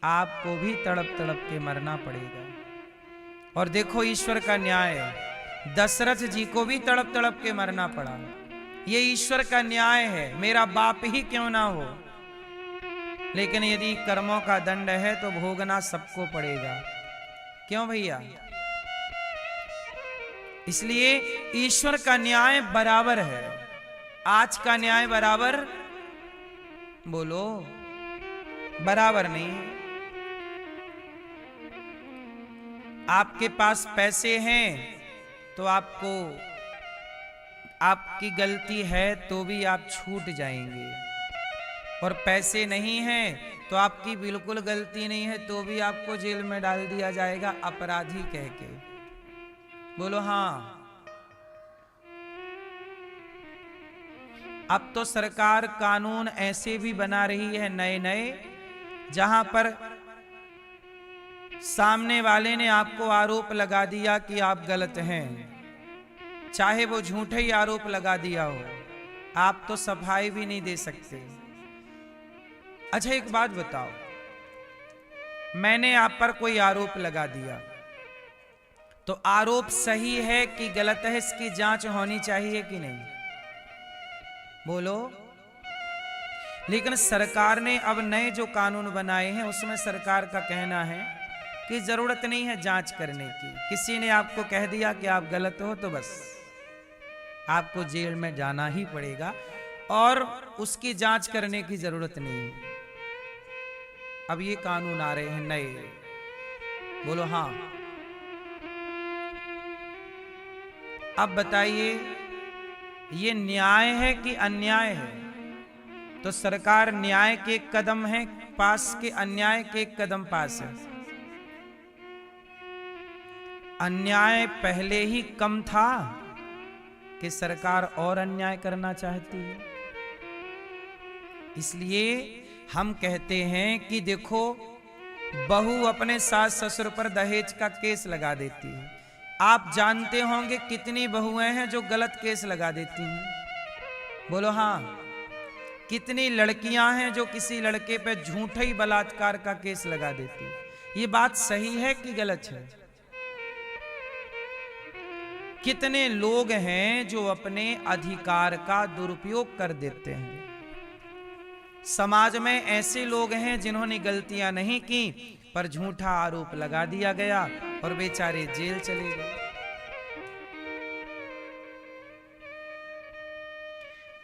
आपको भी तड़प तड़प के मरना पड़ेगा। और देखो ईश्वर का न्याय, दशरथ जी को भी तड़प तड़प के मरना पड़ा। ये ईश्वर का न्याय है, मेरा बाप ही क्यों ना हो, लेकिन यदि कर्मों का दंड है तो भोगना सबको पड़ेगा। क्यों भैया? इसलिए ईश्वर का न्याय बराबर है। आज का न्याय बराबर, बोलो बराबर नहीं है। आपके पास पैसे हैं तो आपको, आपकी गलती है तो भी आप छूट जाएंगे, और पैसे नहीं हैं तो आपकी बिल्कुल गलती नहीं है तो भी आपको जेल में डाल दिया जाएगा अपराधी कह के। बोलो हाँ। अब तो सरकार कानून ऐसे भी बना रही है नए नए, जहां पर सामने वाले ने आपको आरोप लगा दिया कि आप गलत हैं, चाहे वो झूठा ही आरोप लगा दिया हो, आप तो सफाई भी नहीं दे सकते। अच्छा एक बात बताओ, मैंने आप पर कोई आरोप लगा दिया, तो आरोप सही है कि गलत है, इसकी जांच होनी चाहिए कि नहीं? बोलो। लेकिन सरकार ने अब नए जो कानून बनाए हैं उसमें सरकार का कहना है कि जरूरत नहीं है जांच करने की। किसी ने आपको कह दिया कि आप गलत हो तो बस आपको जेल में जाना ही पड़ेगा, और उसकी जांच करने की जरूरत नहीं है। अब ये कानून आ रहे हैं नए। बोलो हाँ। अब बताइए ये न्याय है कि अन्याय है? तो सरकार न्याय के एक कदम है पास के अन्याय के एक कदम पास है। अन्याय पहले ही कम था कि सरकार और अन्याय करना चाहती है। इसलिए हम कहते हैं कि देखो बहू अपने सास ससुर पर दहेज का केस लगा देती है। आप जानते होंगे कितनी बहुएं हैं जो गलत केस लगा देती हैं? बोलो हाँ। कितनी लड़कियां हैं जो किसी लड़के पे झूठे ही बलात्कार का केस लगा देती हैं? ये बात सही है कि गलत है? कितने लोग हैं जो अपने अधिकार का दुरुपयोग कर देते हैं? समाज में ऐसे लोग हैं जिन्होंने गलतियां नहीं की पर झूठा आरोप लगा दिया गया और बेचारे जेल चले गए।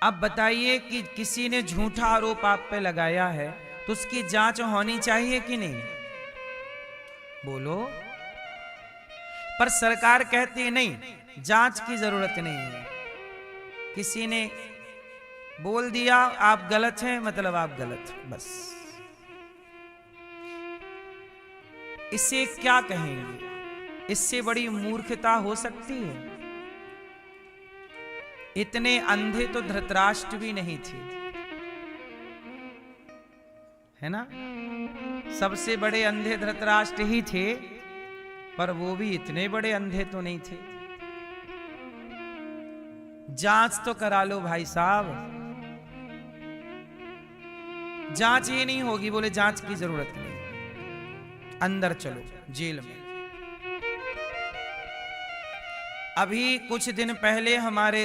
अब बताइए कि किसी ने झूठा आरोप आप पे लगाया है तो उसकी जांच होनी चाहिए कि नहीं? बोलो। पर सरकार कहती है नहीं, जांच की जरूरत नहीं है। किसी ने बोल दिया आप गलत हैं, मतलब आप गलत हैं, बस। इसे क्या कहेंगे? इससे बड़ी मूर्खता हो सकती है? इतने अंधे तो धृतराष्ट्र भी नहीं थे, है ना? सबसे बड़े अंधे धृतराष्ट्र ही थे, पर वो भी इतने बड़े अंधे तो नहीं थे। जांच तो करा लो भाई साहब। जांच ये नहीं होगी, बोले जांच की जरूरत नहीं, अंदर चलो जेल में। अभी कुछ दिन पहले हमारे